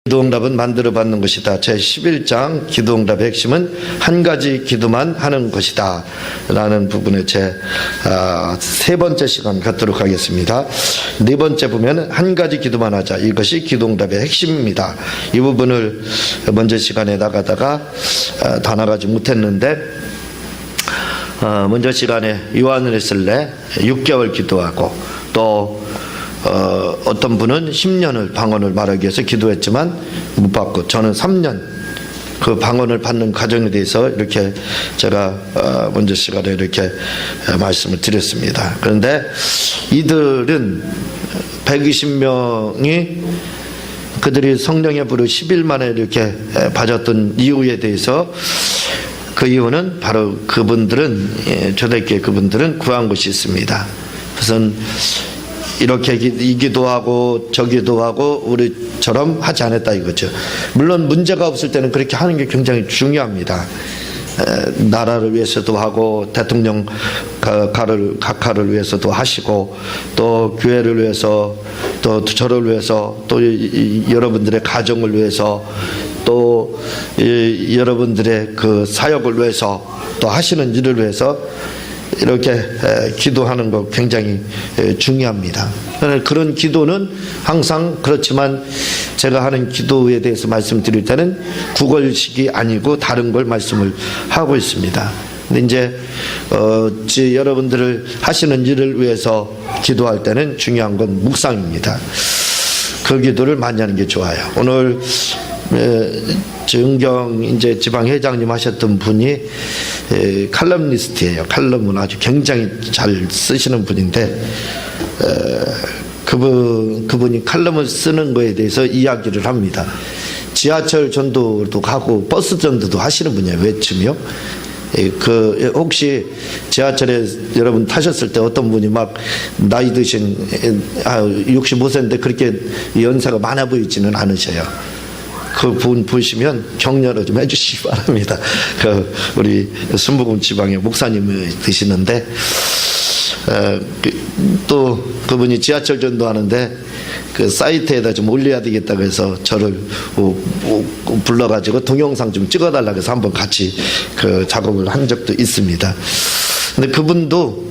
기도응답은 만들어 받는 것이다. 제11장 기도응답의 핵심은 한 가지 기도만 하는 것이다 라는 부분에 세 번째 시간 갖도록 하겠습니다. 네 번째 보면 한 가지 기도만 하자. 이것이 기도응답의 핵심입니다. 이 부분을 먼저 시간에 나가다가 다 나가지 못했는데 먼저 시간에 요한을 쓸래 6개월 기도하고 또 어떤 분은 10년을 방언을 말하기 위해서 기도했지만 못 받고 저는 3년 그 방언을 받는 과정에 대해서 이렇게 제가 먼저 시간에 이렇게 말씀을 드렸습니다. 그런데 이들은 120명이 그들이 성령의 불을 10일 만에 이렇게 받았던 이유에 대해서 그 이유는 바로 그분들은 초대교회 그분들은 구한 것이 있습니다. 그것은 이렇게 이기도 하고 저기도 하고 우리처럼 하지 않았다 이거죠. 물론 문제가 없을 때는 그렇게 하는 게 굉장히 중요합니다. 나라를 위해서도 하고 대통령 각하를 위해서도 하시고 또 교회를 위해서 또 저를 위해서 또 여러분들의 가정을 위해서 또 여러분들의 그 사역을 위해서 또 하시는 일을 위해서 이렇게 기도하는 거 굉장히 중요합니다. 그런 기도는 항상 그렇지만 제가 하는 기도에 대해서 말씀드릴 때는 구걸식이 아니고 다른 걸 말씀을 하고 있습니다. 근데 이제 여러분들을 하시는 일을 위해서 기도할 때는 중요한 건 묵상입니다. 그 기도를 많이 하는 게 좋아요. 오늘 정경 이제 지방 회장님 하셨던 분이 칼럼니스트예요. 칼럼은 아주 굉장히 잘 쓰시는 분인데 그분이 칼럼을 쓰는 거에 대해서 이야기를 합니다. 지하철 전도도 가고 버스 전도도 하시는 분이에요. 외쯤이요. 혹시 지하철에 여러분 타셨을 때 어떤 분이 막 나이 드신 65세인데 그렇게 연세가 많아 보이지는 않으셔요. 그 분 보시면 격려를 좀 해주시기 바랍니다. 우리 순복음 지방의 목사님이 드시는데 또 그분이 지하철 전도하는데 그 사이트에다 좀 올려야 되겠다고 해서 저를 불러가지고 동영상 좀 찍어달라고 해서 한번 같이 그 작업을 한 적도 있습니다. 근데 그분도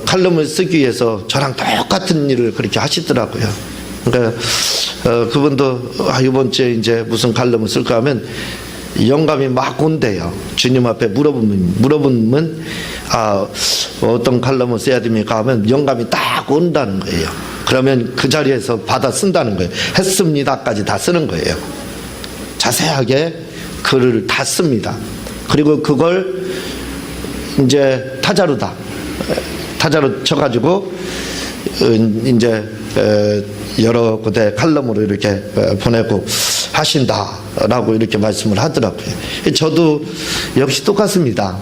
칼럼을 쓰기 위해서 저랑 똑같은 일을 그렇게 하시더라고요. 그러니까 그분도 이번 주에 이제 무슨 칼럼을 쓸까 하면 영감이 막 온대요. 주님 앞에 물어보면 어떤 칼럼을 써야 됩니까 하면 영감이 딱 온다는 거예요. 그러면 그 자리에서 받아 쓴다는 거예요. 했습니다까지 다 쓰는 거예요. 자세하게 글을 다 씁니다. 그리고 그걸 이제 타자로 쳐가지고 이제 여러 군데 칼럼으로 이렇게 보내고 하신다라고 이렇게 말씀을 하더라고요. 저도 역시 똑같습니다.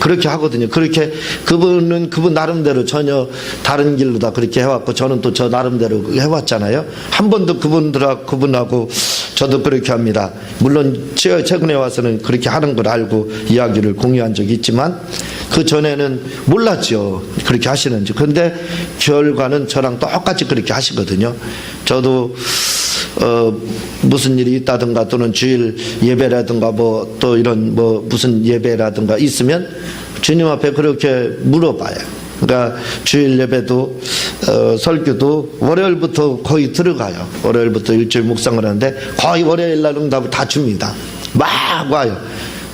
그렇게 하거든요. 그렇게 그분은 그분 나름대로 전혀 다른 길로 다 그렇게 해왔고 저는 또 저 나름대로 해왔잖아요. 한 번도 그분하고 저도 그렇게 합니다. 물론 최근에 와서는 그렇게 하는 걸 알고 이야기를 공유한 적이 있지만 그 전에는 몰랐죠. 그렇게 하시는지. 그런데 결과는 저랑 똑같이 그렇게 하시거든요. 저도 무슨 일이 있다든가 또는 주일 예배라든가 또 이런 무슨 예배라든가 있으면 주님 앞에 그렇게 물어봐요. 그러니까 주일 예배도 설교도 월요일부터 거의 들어가요. 월요일부터 일주일 묵상을 하는데 거의 월요일 날 응답을 다 줍니다. 막 와요.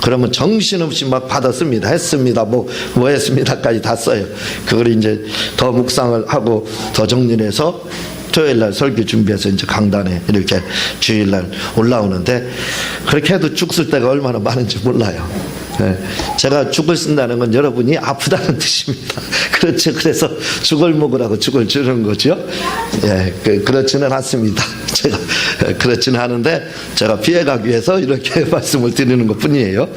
그러면 정신없이 막 받았습니다. 했습니다. 뭐 했습니다까지 다 써요. 그걸 이제 더 묵상을 하고 더 정리를 해서 토요일날 설교 준비해서 이제 강단에 이렇게 주일날 올라오는데 그렇게 해도 죽 쓸 때가 얼마나 많은지 몰라요. 제가 죽을 쓴다는 건 여러분이 아프다는 뜻입니다. 그렇죠. 그래서 죽을 먹으라고 죽을 주는 거죠. 그렇지는 않습니다. 제가 그렇지는 않은데 제가 피해가기 위해서 이렇게 말씀을 드리는 것 뿐이에요.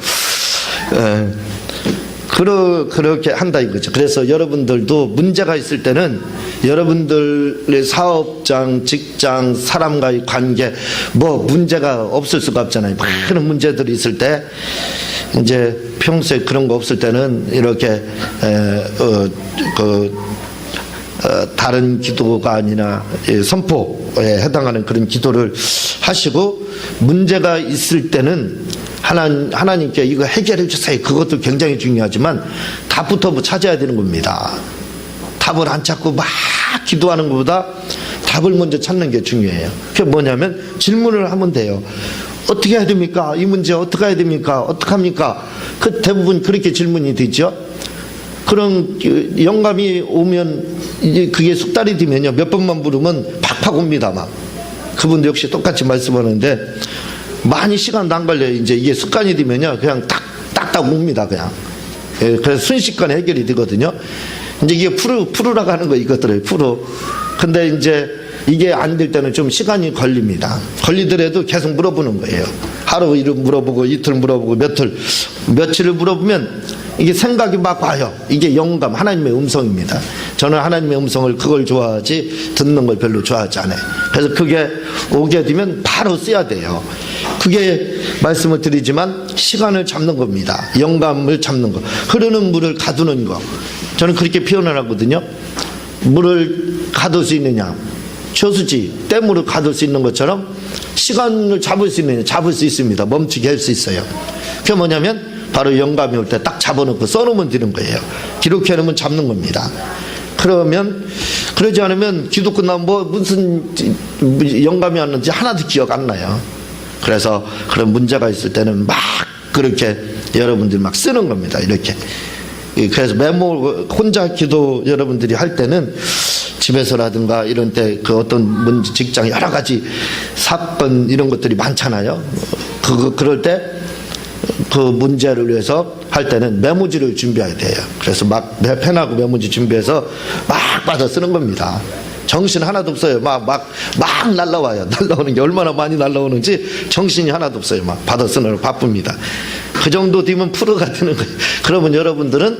그렇게 한다 이거죠. 그래서 여러분들도 문제가 있을 때는 여러분들의 사업장, 직장, 사람과의 관계 문제가 없을 수가 없잖아요. 많은 문제들이 있을 때 이제 평소에 그런 거 없을 때는 이렇게 다른 기도가 아니라 선포에 해당하는 그런 기도를 하시고 문제가 있을 때는 하나님께 이거 해결해 주세요. 그것도 굉장히 중요하지만 답부터 찾아야 되는 겁니다. 답을 안 찾고 막 기도하는 것보다 답을 먼저 찾는 게 중요해요. 그게 뭐냐면 질문을 하면 돼요. 어떻게 해야 됩니까? 이 문제 어떻게 해야 됩니까? 어떡합니까? 그 대부분 그렇게 질문이 되죠. 그런 영감이 오면 이제 그게 숙달이 되면요. 몇 번만 물으면 팍팍 옵니다. 막. 그분도 역시 똑같이 말씀하는데 많이 시간도 안 걸려요. 이제 이게 습관이 되면요. 그냥 딱딱 옵니다. 그냥. 예, 그래서 순식간에 해결이 되거든요. 이제 이게 풀으라고 하는 거 이것들을 풀어. 근데 이제 이게 안 될 때는 좀 시간이 걸립니다. 걸리더라도 계속 물어보는 거예요. 하루 이틀 물어보고 이틀 물어보고 며칠을 물어보면 이게 생각이 막 와요. 이게 영감, 하나님의 음성입니다. 저는 하나님의 음성을 그걸 좋아하지 듣는 걸 별로 좋아하지 않아요. 그래서 그게 오게 되면 바로 써야 돼요. 그게 말씀을 드리지만 시간을 잡는 겁니다. 영감을 잡는 거. 흐르는 물을 가두는 거. 저는 그렇게 표현을 하거든요. 물을 가둘 수 있느냐. 저수지, 댐으로 가둘 수 있는 것처럼 시간을 잡을 수 있느냐. 잡을 수 있습니다. 멈추게 할 수 있어요. 그게 뭐냐면 바로 영감이 올 때 딱 잡아놓고 써놓으면 되는 거예요. 기록해놓으면 잡는 겁니다. 그러면 그러지 않으면 기도 끝나면 뭐 무슨 영감이 왔는지 하나도 기억 안 나요. 그래서 그런 문제가 있을 때는 막 그렇게 여러분들이 막 쓰는 겁니다. 이렇게. 그래서 메모 혼자 기도 여러분들이 할 때는 집에서라든가 이런 때 그 어떤 문제, 직장 여러 가지 사건 이런 것들이 많잖아요. 그럴 때 그 문제를 위해서 할 때는 메모지를 준비해야 돼요. 그래서 막 펜하고 메모지 준비해서 막 받아 쓰는 겁니다. 정신 하나도 없어요. 막 날라와요. 날라오는 게 얼마나 많이 날라오는지 정신이 하나도 없어요. 막 받아 쓰느라 바쁩니다. 그 정도 되면 프로가 되는 거예요. 그러면 여러분들은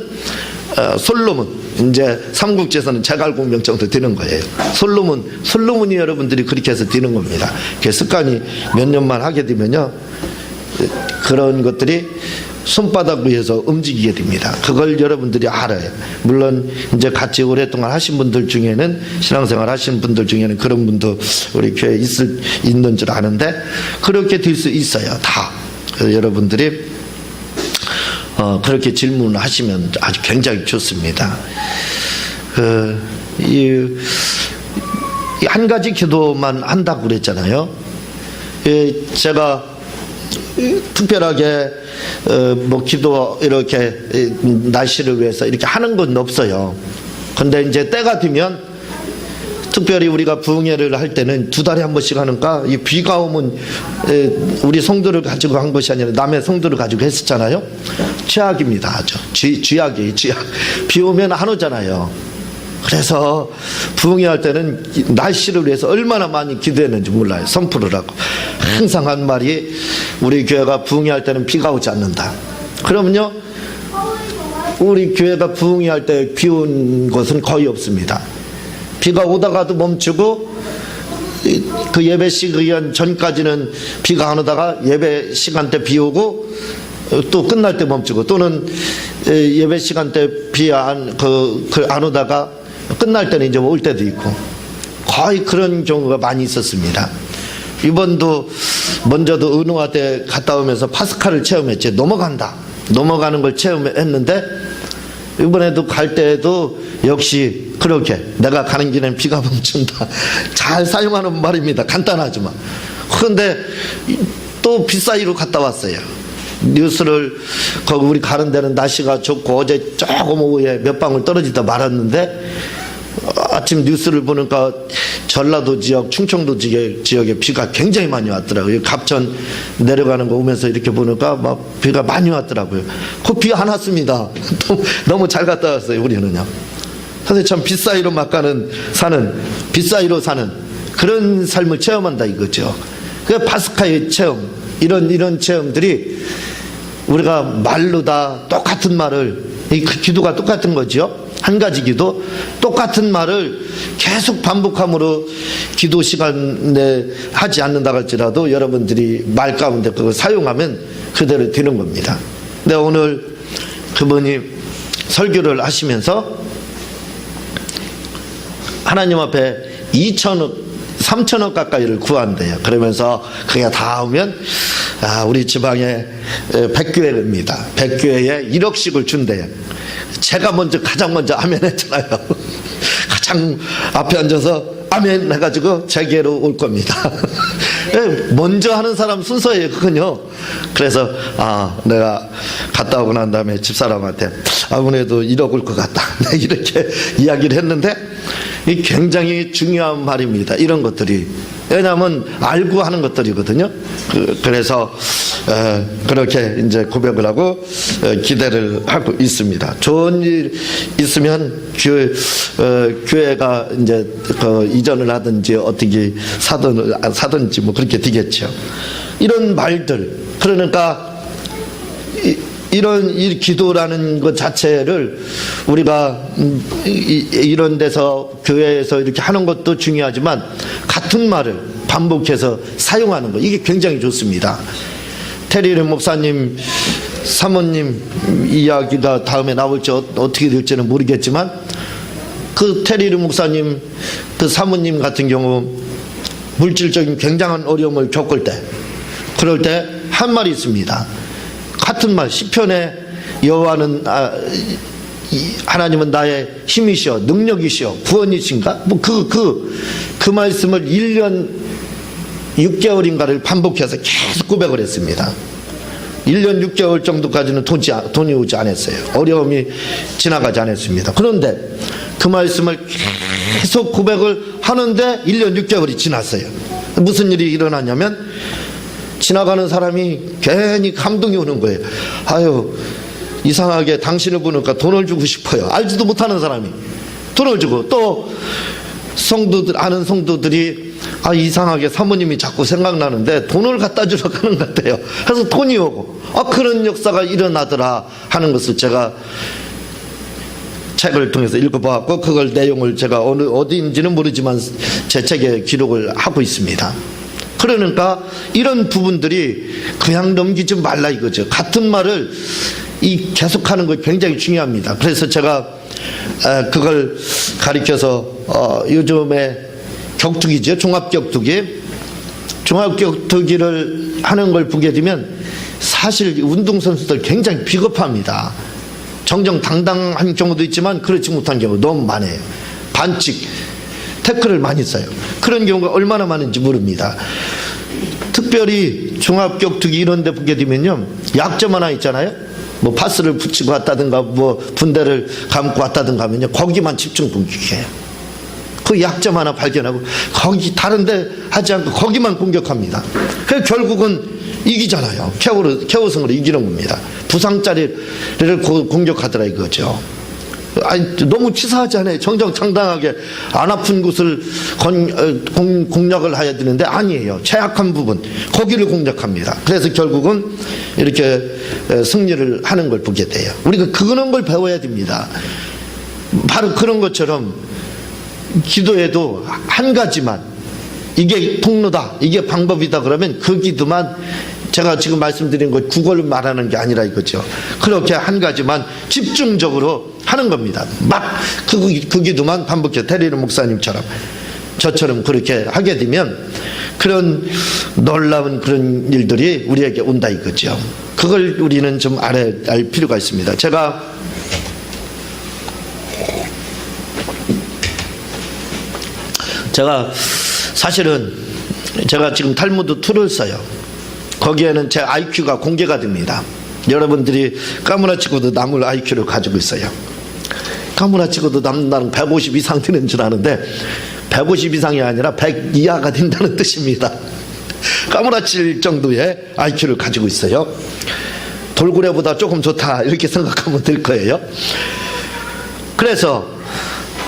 솔로몬, 이제 삼국지에서는 제갈공명 정도 되는 거예요. 솔로몬이 여러분들이 그렇게 해서 되는 겁니다. 그 습관이 몇 년만 하게 되면요. 그런 것들이 손바닥 위에서 움직이게 됩니다. 그걸 여러분들이 알아요. 물론 이제 같이 오랫동안 하신 분들 중에는 신앙생활 하신 분들 중에는 그런 분도 우리 교회에 있는 줄 아는데 그렇게 될 수 있어요. 다. 그래서 여러분들이 그렇게 질문을 하시면 아주 굉장히 좋습니다. 한 가지 기도만 한다고 그랬잖아요. 제가 특별하게 뭐 기도 이렇게 날씨를 위해서 이렇게 하는 건 없어요. 근데 이제 때가 되면 특별히 우리가 부흥회를 할 때는 2달에 한 번씩 하니까 이 비가 오면 우리 성도를 가지고 한 것이 아니라 남의 성도를 가지고 했었잖아요. 최악입니다. 아주 쥐약이에요. 쥐약. 비 오면 안 오잖아요. 그래서 부흥회 할 때는 날씨를 위해서 얼마나 많이 기도했는지 몰라요. 선포를 하고 항상 한 말이 우리 교회가 부흥회 할 때는 비가 오지 않는다. 그러면요 우리 교회가 부흥회 할 때 비 온 곳은 거의 없습니다. 비가 오다가도 멈추고 그 예배 시간 전까지는 비가 안 오다가 예배 시간 때 비 오고 또 끝날 때 멈추고 또는 예배 시간 때 비 안 오다가 끝날 때는 이제 올 때도 있고 거의 그런 경우가 많이 있었습니다. 이번도 먼저도 은호화 때 갔다 오면서 파스칼을 체험했지. 넘어가는 걸 체험했는데 이번에도 갈 때도 역시 그렇게 내가 가는 길엔 비가 멈춘다. 잘 사용하는 말입니다. 간단하지만. 그런데 또 비 사이로 갔다 왔어요. 뉴스를 거기 우리 가는 데는 날씨가 좋고 어제 조금 오후에 몇 방울 떨어지다 말았는데 아침 뉴스를 보니까 전라도 지역, 충청도 지역에 비가 굉장히 많이 왔더라고요. 갑천 내려가는 거 오면서 이렇게 보니까 막 비가 많이 왔더라고요. 그 비 안 왔습니다. 너무 잘 갔다 왔어요, 우리는요. 근데 참 비 사이로 비 사이로 사는 그런 삶을 체험한다 이거죠. 그 파스카의 체험, 이런 체험들이 우리가 말로 다 똑같은 말을, 그 기도가 똑같은 거죠. 한 가지 기도, 똑같은 말을 계속 반복함으로 기도 시간에 하지 않는다 할지라도 여러분들이 말 가운데 그걸 사용하면 그대로 되는 겁니다. 근데 오늘 그분이 설교를 하시면서 하나님 앞에 2천억 3천억 가까이를 구한대요. 그러면서 그게 다 오면 우리 지방에 100교회입니다. 100교회에 1억씩을 준대요. 제가 가장 먼저 아멘 했잖아요. 가장 앞에 앉아서 아멘 해가지고 제게로 올 겁니다. 먼저 하는 사람 순서예요, 그건요. 그래서 내가 갔다 오고 난 다음에 집사람한테 아무래도 1억 올 것 같다 이렇게 이야기를 했는데, 이 굉장히 중요한 말입니다. 이런 것들이. 왜냐하면 알고 하는 것들이거든요. 그래서 그렇게 이제 고백을 하고 기대를 하고 있습니다. 좋은 일 있으면 교회가 이제 이전을 하든지 어떻게 사든지 뭐 그렇게 되겠죠. 이런 말들, 그러니까 이런 이 기도라는 것 자체를 우리가 이런 데서 교회에서 이렇게 하는 것도 중요하지만 같은 말을 반복해서 사용하는 것, 이게 굉장히 좋습니다. 테리르 목사님 사모님 이야기가 다음에 나올지 어떻게 될지는 모르겠지만, 그 테리르 목사님 그 사모님 같은 경우 물질적인 굉장한 어려움을 겪을 때, 그럴 때 한 말이 있습니다. 같은 말, 시편에 여호와는 하나님은 나의 힘이시여 능력이시여 구원이신가? 뭐 그 말씀을 1년 6개월인가를 반복해서 계속 고백을 했습니다. 1년 6개월 정도까지는 돈이 오지 않았어요. 어려움이 지나가지 않았습니다. 그런데 그 말씀을 계속 고백을 하는데 1년 6개월이 지났어요. 무슨 일이 일어났냐면, 지나가는 사람이 괜히 감동이 오는 거예요. 아유, 이상하게 당신을 보니까 돈을 주고 싶어요. 알지도 못하는 사람이 돈을 주고, 또 아는 성도들이 이상하게 사모님이 자꾸 생각나는데 돈을 갖다 주러 가는 것 같아요. 그래서 돈이 오고, 그런 역사가 일어나더라 하는 것을 제가 책을 통해서 읽어보았고, 그걸 내용을 제가 어디인지는 모르지만 제 책에 기록을 하고 있습니다. 그러니까 이런 부분들이 그냥 넘기지 말라 이거죠. 같은 말을 계속하는 거 굉장히 중요합니다. 그래서 제가 그걸 가리켜서 요즘에 격투기죠. 종합격투기를 하는 걸 보게 되면 사실 운동선수들 굉장히 비겁합니다. 정정당당한 경우도 있지만 그렇지 못한 경우 너무 많아요. 반칙, 태클을 많이 써요. 그런 경우가 얼마나 많은지 모릅니다. 특별히 종합격투기 이런 데 보게 되면요, 약점 하나 있잖아요. 뭐 파스를 붙이고 왔다든가 뭐 분대를 감고 왔다든가 하면요, 거기만 집중 공격해요. 그 약점 하나 발견하고 거기 다른데 하지 않고 거기만 공격합니다. 그래서 결국은 이기잖아요. 케오승으로 이기는 겁니다. 부상자리를 공격하더라 이거죠. 너무 치사하지 않아요? 정정당당하게 안 아픈 곳을 공략을 해야 되는데 아니에요. 취약한 부분, 거기를 공략합니다. 그래서 결국은 이렇게 승리를 하는 걸 보게 돼요. 우리가 그런 걸 배워야 됩니다. 바로 그런 것처럼 기도에도 한 가지만, 이게 통로다, 이게 방법이다 그러면 그 기도만, 제가 지금 말씀드린 거 국어를 말하는 게 아니라 이거죠. 그렇게 한 가지만 집중적으로 하는 겁니다. 막 그 기도만 반복해. 테리르 목사님처럼 저처럼 그렇게 하게 되면 그런 놀라운 그런 일들이 우리에게 온다 이거죠. 그걸 우리는 좀 알 필요가 있습니다. 제가 사실은 제가 지금 탈무드 2를 써요. 거기에는 제 IQ가 공개가 됩니다. 여러분들이 까무라치고도 남을 IQ를 가지고 있어요. 까무라치고도 나는 150 이상 되는 줄 아는데 150 이상이 아니라 100 이하가 된다는 뜻입니다. 까무라칠 정도의 IQ를 가지고 있어요. 돌고래보다 조금 좋다 이렇게 생각하면 될 거예요. 그래서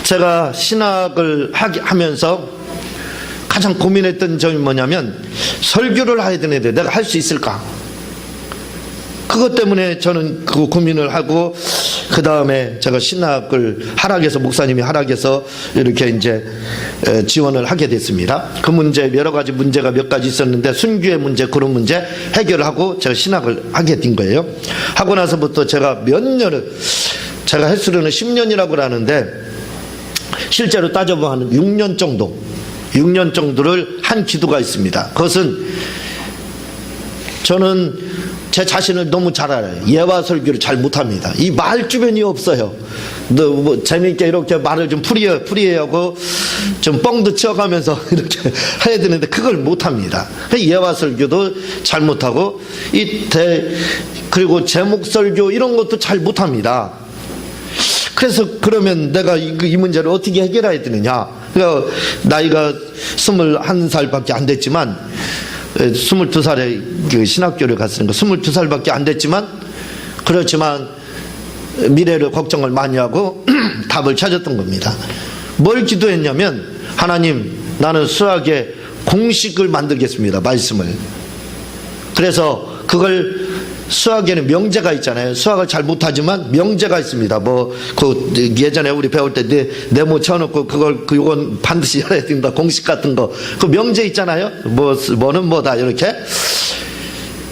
제가 신학을 하면서 가장 고민했던 점이 뭐냐면, 설교를 해야 되는데 내가 할 수 있을까? 그것 때문에 저는 그 고민을 하고, 그 다음에 제가 신학을 목사님이 하락해서 이렇게 이제 지원을 하게 됐습니다. 그 문제, 여러 가지 문제가 몇 가지 있었는데, 순교의 문제, 그런 문제 해결을 하고 제가 신학을 하게 된 거예요. 하고 나서부터 제가 제가 횟수로는 10년이라고 하는데, 실제로 따져보면 한 6년 정도 6년 정도를 한 기도가 있습니다. 그것은 저는 제 자신을 너무 잘 알아요. 예화 설교를 잘 못합니다. 이 말 주변이 없어요. 뭐 재미있게 이렇게 말을 좀 풀이하고 좀 뻥도 치어가면서 이렇게 해야 되는데 그걸 못합니다. 예화 설교도 잘 못하고 그리고 제목 설교 이런 것도 잘 못합니다. 그래서 그러면 내가 이 문제를 어떻게 해결해야 되느냐. 그러니까 나이가 21살밖에 안 됐지만 22살에 그 신학교를 갔으니까 22살밖에 안 됐지만 그렇지만 미래를 걱정을 많이 하고 답을 찾았던 겁니다. 뭘 기도했냐면 하나님 나는 수학의 공식을 만들겠습니다. 말씀을. 그래서 그걸 수학에는 명제가 있잖아요. 수학을 잘 못하지만 명제가 있습니다. 예전에 우리 배울 때 네모 쳐놓고 그건 반드시 해야 된다. 공식 같은 거. 그 명제 있잖아요. 뭐는 뭐다. 이렇게.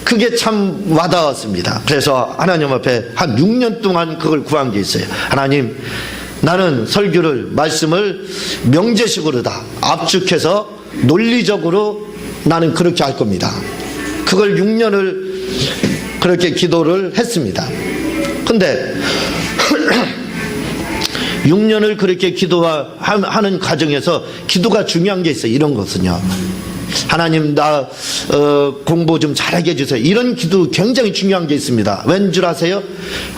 그게 참 와닿았습니다. 그래서 하나님 앞에 한 6년 동안 그걸 구한 게 있어요. 하나님, 나는 설교를, 말씀을 명제식으로다. 압축해서 논리적으로 나는 그렇게 할 겁니다. 그걸 6년을 그렇게 기도를 했습니다. 근데 6년을 그렇게 기도하는 과정에서 기도가 중요한 게 있어요. 이런 것은요. 하나님 나 공부 좀 잘하게 해주세요. 이런 기도 굉장히 중요한 게 있습니다. 왠 줄 아세요?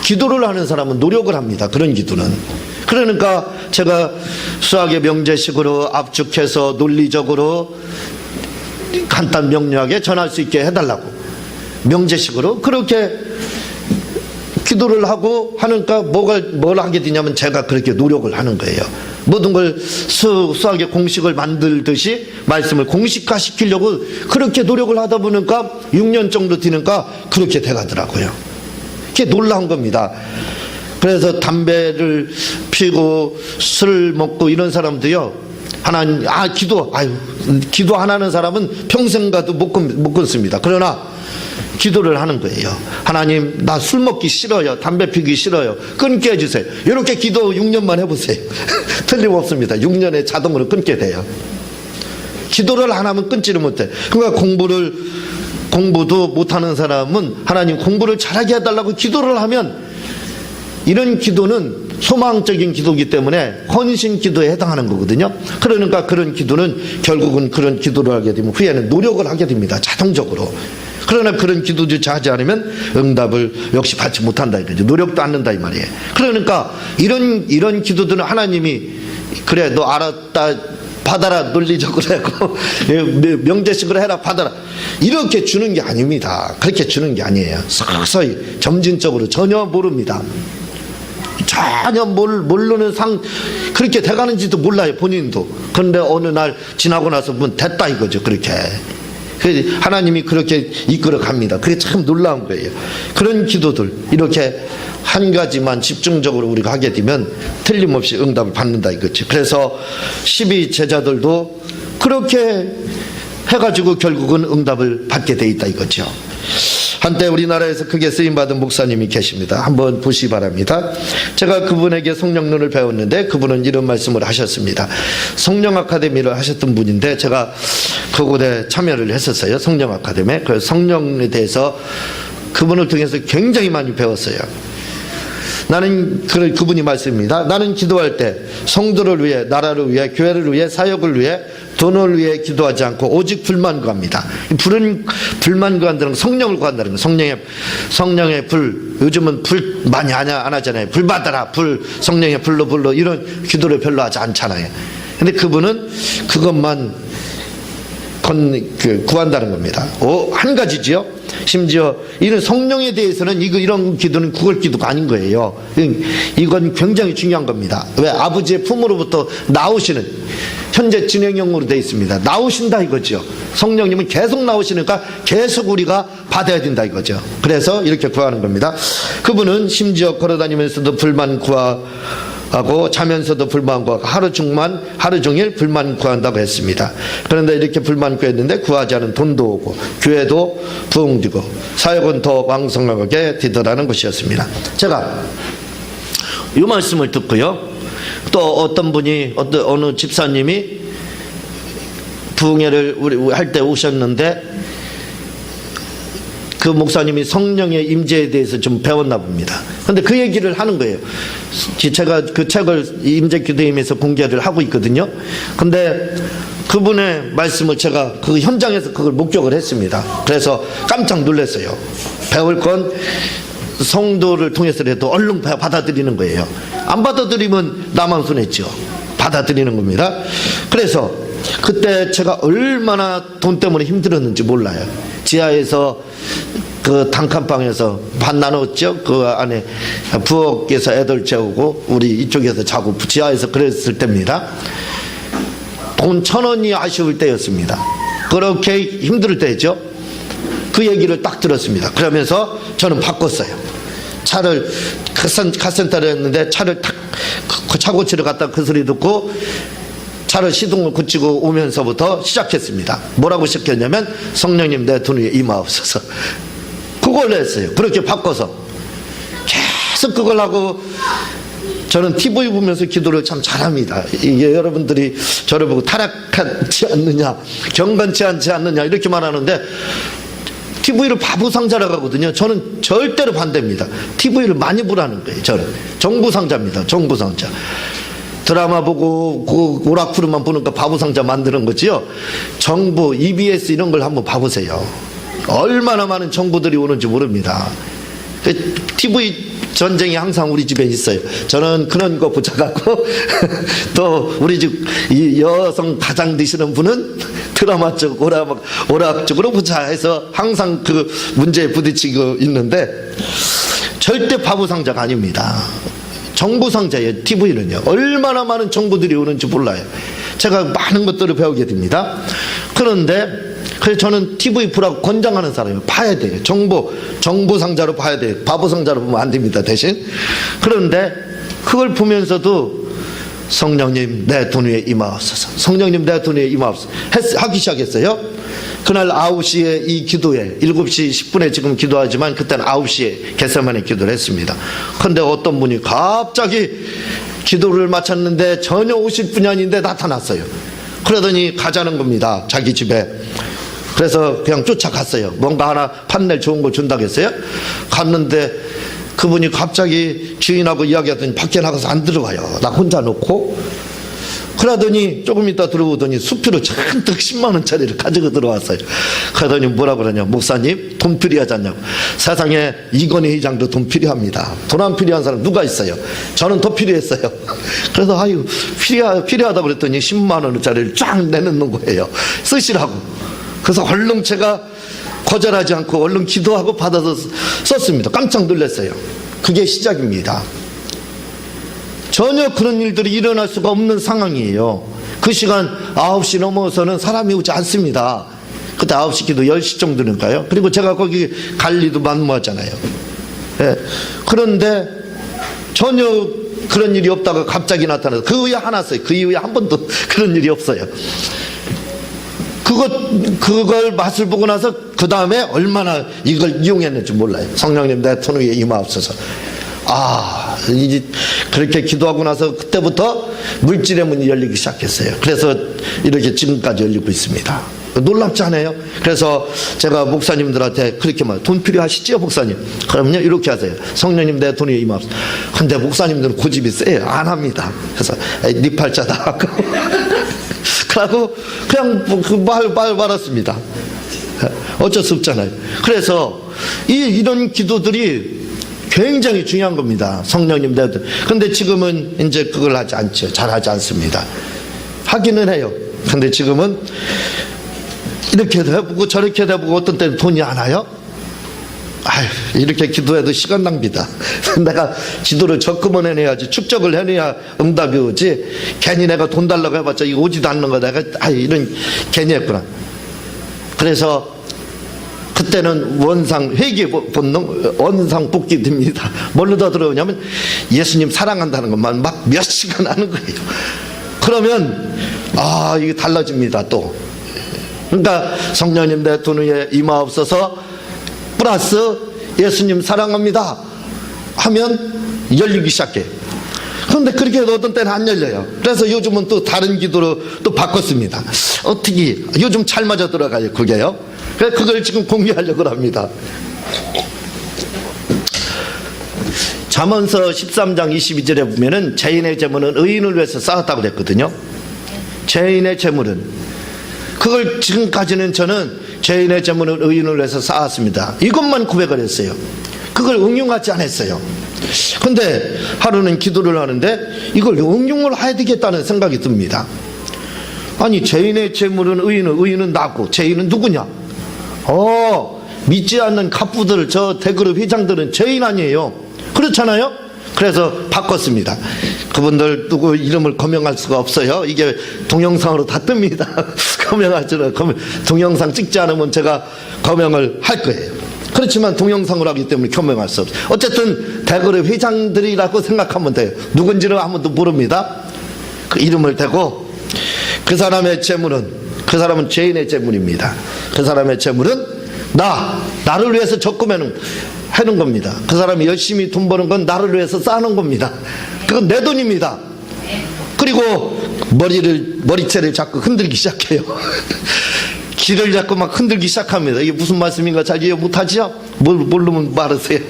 기도를 하는 사람은 노력을 합니다. 그런 기도는. 그러니까 제가 수학의 명제식으로 압축해서 논리적으로 간단 명료하게 전할 수 있게 해달라고 명제식으로 그렇게 기도를 하고 하니까 뭘 하게 되냐면 제가 그렇게 노력을 하는 거예요. 모든 걸 수학의 공식을 만들듯이 말씀을 공식화 시키려고 그렇게 노력을 하다 보니까 6년 정도 되니까 그렇게 돼가더라고요. 그게 놀라운 겁니다. 그래서 담배를 피고 술을 먹고 이런 사람도요. 하나님, 기도 안 하는 사람은 평생 가도 못 끊습니다. 그러나 기도를 하는 거예요. 하나님, 나 술 먹기 싫어요. 담배 피기 싫어요. 끊게 해주세요. 이렇게 기도 6년만 해보세요. 틀림없습니다. 6년에 자동으로 끊게 돼요. 기도를 안 하면 끊지를 못해. 그러니까 공부도 못하는 사람은 하나님 공부를 잘하게 해달라고 기도를 하면 이런 기도는 소망적인 기도이기 때문에 헌신 기도에 해당하는 거거든요. 그러니까 그런 기도는 결국은 그런 기도를 하게 되면 후에는 노력을 하게 됩니다. 자동적으로. 그러나 그런 기도조차 하지 않으면 응답을 역시 받지 못한다 이거죠. 노력도 않는다 이 말이에요. 그러니까 이런 기도들은 하나님이 그래 너 알았다 받아라 논리적으로 하고 명제식으로 해라 받아라 이렇게 주는 게 아닙니다. 그렇게 주는 게 아니에요. 서서히 점진적으로 전혀 모릅니다. 전혀 모르는 그렇게 돼가는지도 몰라요. 본인도. 그런데 어느 날 지나고 나서 됐다 이거죠. 그렇게 하나님이 그렇게 이끌어 갑니다. 그게 참 놀라운 거예요. 그런 기도들 이렇게 한 가지만 집중적으로 우리가 하게 되면 틀림없이 응답을 받는다 이거죠. 그래서 12 제자들도 그렇게 해가지고 결국은 응답을 받게 돼 있다 이거죠. 한때 우리나라에서 크게 쓰임받은 목사님이 계십니다. 한번 보시기 바랍니다. 제가 그분에게 성령론을 배웠는데 그분은 이런 말씀을 하셨습니다. 성령 아카데미를 하셨던 분인데 제가 그곳에 참여를 했었어요. 성령 아카데미. 그 성령에 대해서 그분을 통해서 굉장히 많이 배웠어요. 그분이 말씀입니다. 나는 기도할 때 성도를 위해, 나라를 위해, 교회를 위해, 사역을 위해, 돈을 위해 기도하지 않고 오직 불만 구합니다. 불만 구한다는 건 성령을 구한다는 거예요. 성령의 불. 요즘은 불 많이 안 하잖아요. 불 받아라. 성령의 불로 이런 기도를 별로 하지 않잖아요. 근데 그분은 그것만 구한다는 겁니다. 한 가지지요. 심지어 이런 성령에 대해서는 이런 기도는 구걸 기도가 아닌 거예요. 이건 굉장히 중요한 겁니다. 왜? 아버지의 품으로부터 나오시는 현재 진행형으로 되어 있습니다. 나오신다 이거죠. 성령님은 계속 나오시니까 계속 우리가 받아야 된다 이거죠. 그래서 이렇게 구하는 겁니다. 그분은 심지어 걸어다니면서도 불만 구하고 자면서도 불만 구하고 하루 종일 불만 구한다고 했습니다. 그런데 이렇게 불만 구했는데 구하지 않은 돈도 오고 교회도 부흥되고 사역은 더 왕성하게 되더라는 것이었습니다. 제가 이 말씀을 듣고요. 또 어떤 분이 어느 집사님이 부흥회를 우리 할 때 오셨는데 그 목사님이 성령의 임재에 대해서 좀 배웠나 봅니다. 근데 그 얘기를 하는 거예요. 제가 그 책을 임재 기도임에서 공개를 하고 있거든요. 근데 그분의 말씀을 제가 그 현장에서 그걸 목격을 했습니다. 그래서 깜짝 놀랐어요. 배울 건 성도를 통해서라도 얼른 받아들이는 거예요. 안 받아들이면 나만 손했죠. 받아들이는 겁니다. 그래서 그때 제가 얼마나 돈 때문에 힘들었는지 몰라요. 지하에서 그 단칸방에서 반 나눴죠. 그 안에 부엌에서 애들 재우고 우리 이쪽에서 자고 지하에서 그랬을 때입니다. 돈 1,000원이 아쉬울 때였습니다. 그렇게 힘들 때죠. 그 얘기를 딱 들었습니다. 그러면서 저는 바꿨어요. 차를 카센터를 했는데 차를 탁 차 고치러 갔다 그 소리 듣고 차를 시동을 고치고 오면서부터 시작했습니다. 뭐라고 시작했냐면 성령님 내 돈 위에 임하옵소서. 그걸 했어요. 그렇게 바꿔서 계속 그걸 하고 저는 TV 보면서 기도를 참 잘합니다. 이게 여러분들이 저를 보고 타락하지 않느냐 경건치 않지 않느냐 이렇게 말하는데 TV를 바보 상자라고 하거든요. 저는 절대로 반대입니다. TV를 많이 보라는 거예요. 저는 정부 상자입니다. 정부 상자. 드라마 보고 그 오락프로만 보니까 바보 상자 만드는 거지요. 정부, EBS 이런 걸 한번 봐보세요. 얼마나 많은 정보들이 오는지 모릅니다. TV 전쟁이 항상 우리 집에 있어요. 저는 그런 거 붙여갖고 또 우리 집 이 여성 가장 되시는 분은 드라마 쪽 오락 쪽으로 붙여해서 항상 그 문제에 부딪히고 있는데 절대 바보 상자가 아닙니다. 정보 상자예요. TV는요. 얼마나 많은 정보들이 오는지 몰라요. 제가 많은 것들을 배우게 됩니다. 그런데 그래서 저는 TV 보라고 권장하는 사람이에요. 봐야 돼요. 정보 상자로 봐야 돼요. 바보 상자로 보면 안 됩니다. 대신. 그런데 그걸 보면서도 성령님 내 돈 위에 임하옵소서. 성령님 내 돈 위에 임하옵소서. 하기 시작했어요. 그날 9시에 이 기도에 7시 10분에 지금 기도하지만 그때는 9시에 겟세마네 기도를 했습니다. 그런데 어떤 분이 갑자기 기도를 마쳤는데 전혀 오실 분이 아닌데 나타났어요. 그러더니 가자는 겁니다. 자기 집에. 그래서 그냥 쫓아갔어요. 뭔가 하나 판넬 좋은 걸 준다고 했어요. 갔는데 그분이 갑자기 주인하고 이야기하더니 밖에 나가서 안 들어가요. 나 혼자 놓고. 그러더니 조금 있다 들어오더니 수표로 잔뜩 10만 원짜리를 가지고 들어왔어요. 그러더니 뭐라 그러냐. 목사님 돈 필요하지 않냐고. 세상에 이건희 회장도 돈 필요합니다. 돈 안 필요한 사람 누가 있어요. 저는 더 필요했어요. 그래서 아유 필요하다고 그랬더니 10만 원짜리를 쫙 내놓는 거예요. 쓰시라고. 그래서 얼른 제가 거절하지 않고 얼른 기도하고 받아서 썼습니다. 깜짝 놀랐어요. 그게 시작입니다. 전혀 그런 일들이 일어날 수가 없는 상황이에요. 그 시간 9시 넘어서는 사람이 오지 않습니다. 그때 9시 기도 10시 정도니까요. 그리고 제가 거기 갈 일도 만무하잖아요. 예. 그런데 전혀 그런 일이 없다가 갑자기 나타나서 그 후에 하나 써요. 그 이후에 한 번도 그런 일이 없어요. 그걸 맛을 보고 나서 그 다음에 얼마나 이걸 이용했는지 몰라요. 성령님 내 돈 위에 임하옵소서. 이제 그렇게 기도하고 나서 그때부터 물질의 문이 열리기 시작했어요. 그래서 이렇게 지금까지 열리고 있습니다. 놀랍지 않아요? 그래서 제가 목사님들한테 그렇게 말해요. 돈 필요하시죠 목사님? 그러면요 이렇게 하세요. 성령님 내 돈 위에 임하옵소서. 근데 목사님들은 고집이 세요. 안 합니다. 그래서 네 팔자다 하고 그러고 그냥 그 말 받았습니다. 어쩔 수 없잖아요. 그래서 이런 기도들이 굉장히 중요한 겁니다. 성령님 내 돈. 근데 지금은 이제 그걸 하지 않죠. 잘하지 않습니다. 하기는 해요. 근데 지금은 이렇게도 해보고 저렇게도 해보고 어떤 때는 돈이 안 와요? 이렇게 기도해도 시간 낭비다. 내가 기도를 적금을 해내야지, 축적을 해내야 응답이 오지. 괜히 내가 돈 달라고 해봤자 이거 오지도 않는 거 내가 이런 괜히 했구나. 그래서 그때는 회개 본능, 원상복귀 됩니다. 뭘로 더 들어오냐면 예수님 사랑한다는 것만 막 몇 시간 하는 거예요. 그러면 이게 달라집니다. 또 그러니까 성령님 내 돈 위에 임하옵소서 플러스 예수님 사랑합니다 하면 열리기 시작해요. 그런데 그렇게 해도 어떤 때는 안 열려요. 그래서 요즘은 또 다른 기도로 또 바꿨습니다. 어떻게 요즘 잘 맞아 들어가요 그게요. 그래서 그걸 지금 공유하려고 합니다. 잠언서 13장 22절에 보면은 죄인의 재물은 의인을 위해서 쌓았다고 그랬거든요. 죄인의 재물은, 그걸 지금까지는 저는 죄인의 재물을 의인을 위해서 쌓았습니다, 이것만 고백을 했어요. 그걸 응용하지 않았어요. 근데 하루는 기도를 하는데 이걸 응용을 해야 되겠다는 생각이 듭니다. 아니, 죄인의 재물은 의인은 나고 죄인은 누구냐? 믿지 않는 갑부들, 저 대그룹 회장들은 죄인 아니에요. 그렇잖아요? 그래서 바꿨습니다. 그분들 누구 이름을 거명할 수가 없어요. 이게 동영상으로 다 뜹니다. 동영상 찍지 않으면 제가 거명을 할 거예요. 그렇지만 동영상으로 하기 때문에 거명할 수 없어요. 어쨌든 대그룹 회장들이라고 생각하면 돼요. 누군지는 아무도 모릅니다. 그 이름을 대고, 그 사람의 재물은, 그 사람은 죄인의 재물입니다. 그 사람의 재물은 나를 위해서 적금해놓은 겁니다. 그 사람이 열심히 돈 버는 건 나를 위해서 쌓아놓은 겁니다. 그건 내 돈입니다. 그리고 머리채를 자꾸 흔들기 시작해요. 귀를 자꾸 막 흔들기 시작합니다. 이게 무슨 말씀인가 잘 이해 못하지요? 모르면 말하세요.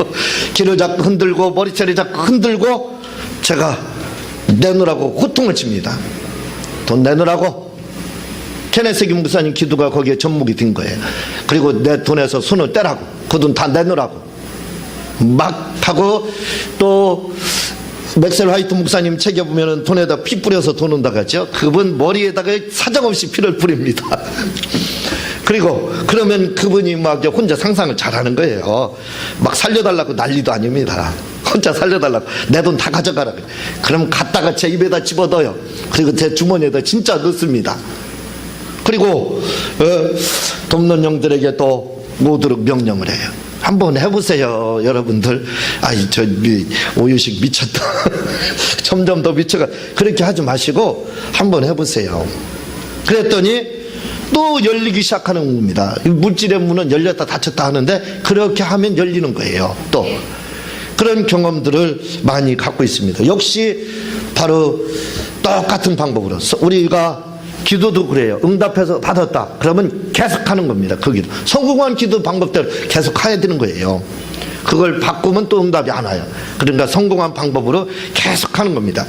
귀를 자꾸 흔들고 머리채를 자꾸 흔들고 제가 내놓으라고 호통을 칩니다. 돈 내놓으라고. 케네스 목사님 기도가 거기에 접목이 된 거예요. 그리고 내 돈에서 손을 떼라고, 그 돈 다 내놓으라고 막 하고, 또 맥셀 화이트 목사님 책에 보면은 돈에다 피 뿌려서 돈 온다고 하죠. 그분 머리에다가 사정없이 피를 뿌립니다. 그리고 그러면 그분이 막 혼자 상상을 잘하는 거예요. 막 살려달라고 난리도 아닙니다. 혼자 살려달라고, 내 돈 다 가져가라고. 그럼 갖다가 제 입에다 집어넣어요. 그리고 제 주머니에다 진짜 넣습니다. 그리고 돕는 영들에게 또 모두록 명령을 해요. 한번 해보세요, 여러분들. 저 오유식 미쳤다. 점점 더 미쳐가. 그렇게 하지 마시고 한번 해보세요. 그랬더니 또 열리기 시작하는 겁니다. 물질의 문은 열렸다 닫혔다 하는데 그렇게 하면 열리는 거예요. 또 그런 경험들을 많이 갖고 있습니다. 역시 바로 똑같은 방법으로 우리가 기도도 그래요. 응답해서 받았다 그러면 계속 하는 겁니다. 그 기도, 성공한 기도 방법대로 계속 해야 되는 거예요. 그걸 바꾸면 또 응답이 안 와요. 그러니까 성공한 방법으로 계속 하는 겁니다.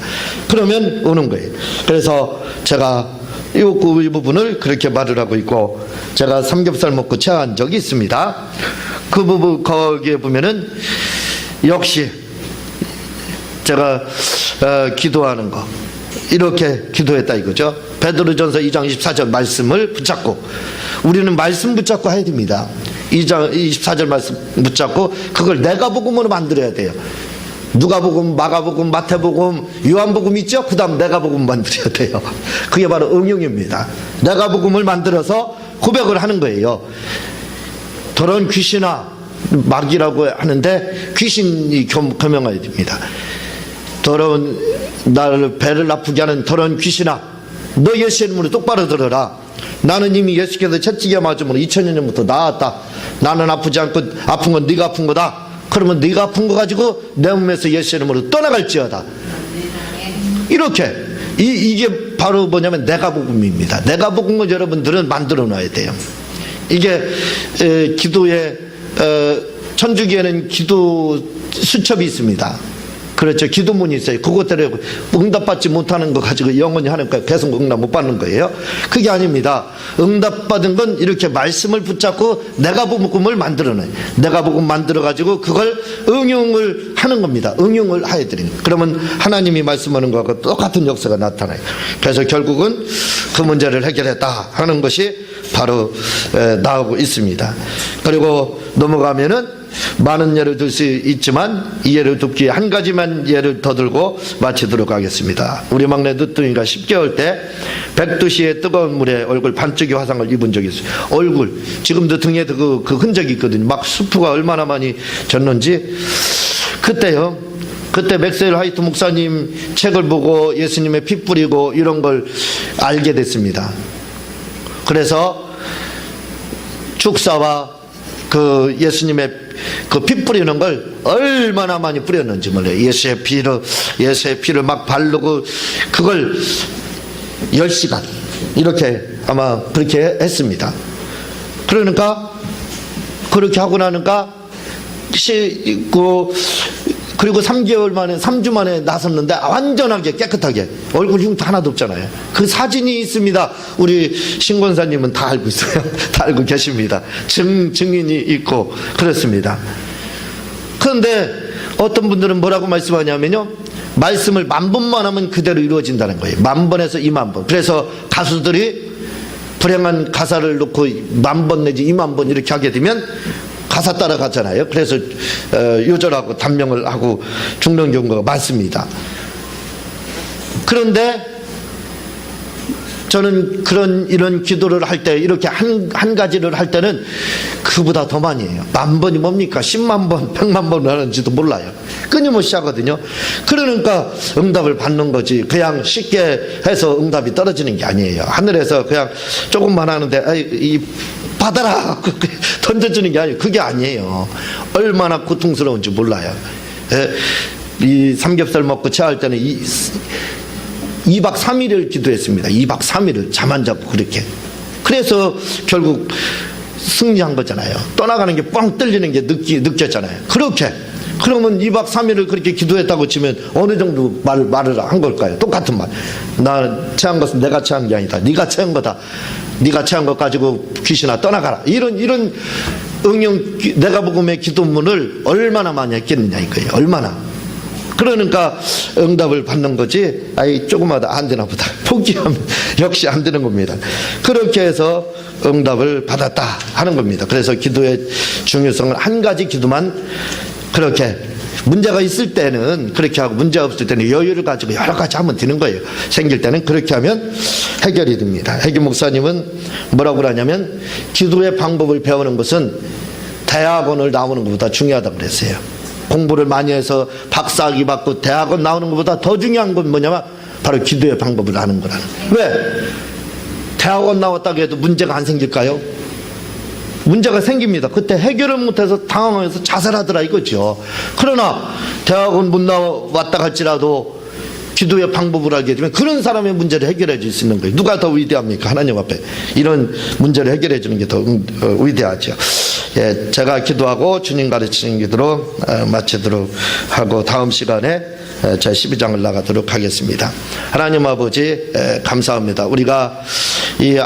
그러면 오는 거예요. 그래서 제가 이 부분을 그렇게 말을 하고 있고, 제가 삼겹살 먹고 체한 적이 있습니다. 그 부분 거기에 보면은 역시 제가 기도하는 거 이렇게 기도했다 이거죠. 베드로전서 2장 24절 말씀을 붙잡고, 우리는 말씀 붙잡고 해야 됩니다. 2장 24절 말씀 붙잡고 그걸 내가복음으로 만들어야 돼요. 누가복음, 마가복음, 마태복음, 요한복음 있죠? 그 다음 내가복음 만들어야 돼요. 그게 바로 응용입니다. 내가복음을 만들어서 고백을 하는 거예요. 더러운 귀신아, 마귀라고 하는데 귀신이 겸용해야 됩니다. 더러운, 나를 배를 아프게 하는 더러운 귀신아, 너 예수의 이름으로 똑바로 들어라. 나는 이미 예수께서 채찍에 맞음으로 2000년 전부터 나았다. 나는 아프지 않고 아픈 건 네가 아픈 거다. 그러면 네가 아픈 거 가지고 내 몸에서 예수의 이름으로 떠나갈지어다. 이렇게 이게 바로 뭐냐면 내가복음입니다. 내가복음을 여러분들은 만들어 놔야 돼요. 이게 기도에 천주교에는 기도 수첩이 있습니다. 그렇죠. 기도문이 있어요. 그것대로 응답받지 못하는 거 가지고 영원히 하는 거예요. 계속 응답 못 받는 거예요. 그게 아닙니다. 응답받은 건 이렇게 말씀을 붙잡고 내가복음을 만들어내요. 내가복음 만들어가지고 그걸 응용을 하는 겁니다. 응용을 해야 되는 거예요. 그러면 하나님이 말씀하는 것과 똑같은 역사가 나타나요. 그래서 결국은 그 문제를 해결했다 하는 것이 바로 나오고 있습니다. 그리고 넘어가면은 많은 예를 들 수 있지만 이 예를 듣기에 한 가지만 예를 더 들고 마치도록 하겠습니다. 우리 막내 늦둥이가 10개월 때 백두시에 뜨거운 물에 얼굴 반쪽이 화상을 입은 적이 있어요. 얼굴 지금도 등에도 그 흔적이 있거든요. 막 수프가 얼마나 많이 졌는지. 그때요, 그때 맥셀 화이트 목사님 책을 보고 예수님의 피 뿌리고 이런 걸 알게 됐습니다. 그래서 축사와 그 예수님의 그 피 뿌리는 걸 얼마나 많이 뿌렸는지 몰라요. 예수의 피를 막 바르고 그걸 10시간 이렇게 아마 그렇게 했습니다. 그러니까 그렇게 하고 나니까 그리고 3개월 만에 3주 만에 나섰는데 완전하게 깨끗하게 얼굴 흉터 하나도 없잖아요. 그 사진이 있습니다. 우리 신권사님은 다 알고 있어요. 다 알고 계십니다. 증인이 있고 그렇습니다. 그런데 어떤 분들은 뭐라고 말씀하냐면요, 말씀을 10,000번만 하면 그대로 이루어진다는 거예요. 10,000번에서 20,000번. 그래서 가수들이 불행한 가사를 놓고 10,000번 내지 20,000번 이렇게 하게 되면 가사 따라가잖아요. 그래서 요절하고 단명을 하고 죽는 경우가 많습니다. 그런데 저는 이런 기도를 할 때, 이렇게 한 가지를 할 때는 그보다 더 많이 해요. 10,000번이 뭡니까? 100,000번, 100,000번 하는지도 몰라요. 끊임없이 하거든요. 그러니까 응답을 받는 거지, 그냥 쉽게 해서 응답이 떨어지는 게 아니에요. 하늘에서 그냥 조금만 하는데 받아라 던져주는 게 아니에요. 그게 아니에요. 얼마나 고통스러운지 몰라요. 이 삼겹살 먹고 체할 때는 2박 3일을 기도했습니다. 2박 3일을 잠 안 자고 그렇게. 그래서 결국 승리한 거잖아요. 떠나가는 게 뻥 뚫리는 게 느꼈잖아요. 그렇게. 그러면 2박 3일을 그렇게 기도했다고 치면 어느 정도 말을 한 걸까요? 똑같은 말. 나 체한 것은 내가 체한 게 아니다. 네가 체한 거다. 네가 체한 것 가지고 귀신아 떠나가라. 이런 내가 복음의 기도문을 얼마나 많이 했겠느냐 이거예요. 얼마나. 그러니까 응답을 받는 거지, 조금마다 안 되나 보다. 포기하면 역시 안 되는 겁니다. 그렇게 해서 응답을 받았다 하는 겁니다. 그래서 기도의 중요성은 한 가지 기도만 그렇게, 문제가 있을 때는 그렇게 하고 문제 없을 때는 여유를 가지고 여러 가지 하면 되는 거예요. 생길 때는 그렇게 하면 해결이 됩니다. 해기 목사님은 뭐라고 그러냐면, 기도의 방법을 배우는 것은 대학원을 나오는 것보다 중요하다고 그랬어요. 공부를 많이 해서 박사학위 받고 대학원 나오는 것보다 더 중요한 건 뭐냐면 바로 기도의 방법을 아는 거라는 거예요. 왜? 대학원 나왔다고 해도 문제가 안 생길까요? 문제가 생깁니다. 그때 해결을 못해서 당황해서 자살하더라 이거죠. 그러나 대학원 못 나왔다 할지라도 기도의 방법을 알게 되면 그런 사람의 문제를 해결해 줄 수 있는 거예요. 누가 더 위대합니까? 하나님 앞에 이런 문제를 해결해 주는 게 더 위대하죠. 예, 제가 기도하고 주님 가르치는 기도로 마치도록 하고 다음 시간에 제 12장을 나가도록 하겠습니다. 하나님 아버지 감사합니다. 우리가 이